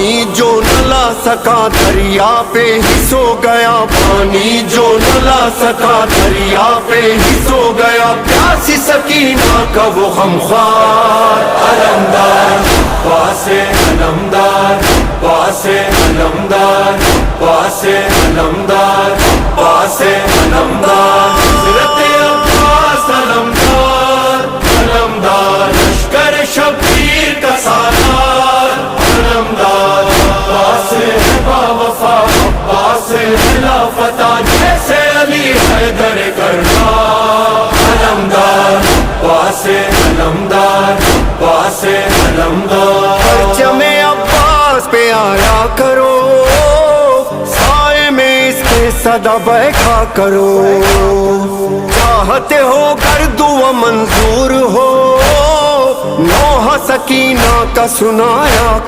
پانی جو نہ لا سکا دریا پہ ہی سو گیا، پانی جو نہ لا سکا دریا پہ ہی سو گیا، پیاسی سکینہ کا وہ غمخوار علمدار، پاسے علمدار، پاسے علمدار، پاسے علمدار، پاسے علمدار، حضرت عباس علمدار، علمدار لشکر شبیر کا سالار، علمدار عباس ہے باوفا، عباس ہے لافتہ جیسے علی حیدر کرار، علمدار پاسے علمدار، پاسے علمدار، پرچم عباس پہ آیا کرو، سائے میں اس کے صدا بیٹھا کرو، چاہتے ہو کر دعا منظور ہو، نوحہ سکینہ کا سنایا کرو۔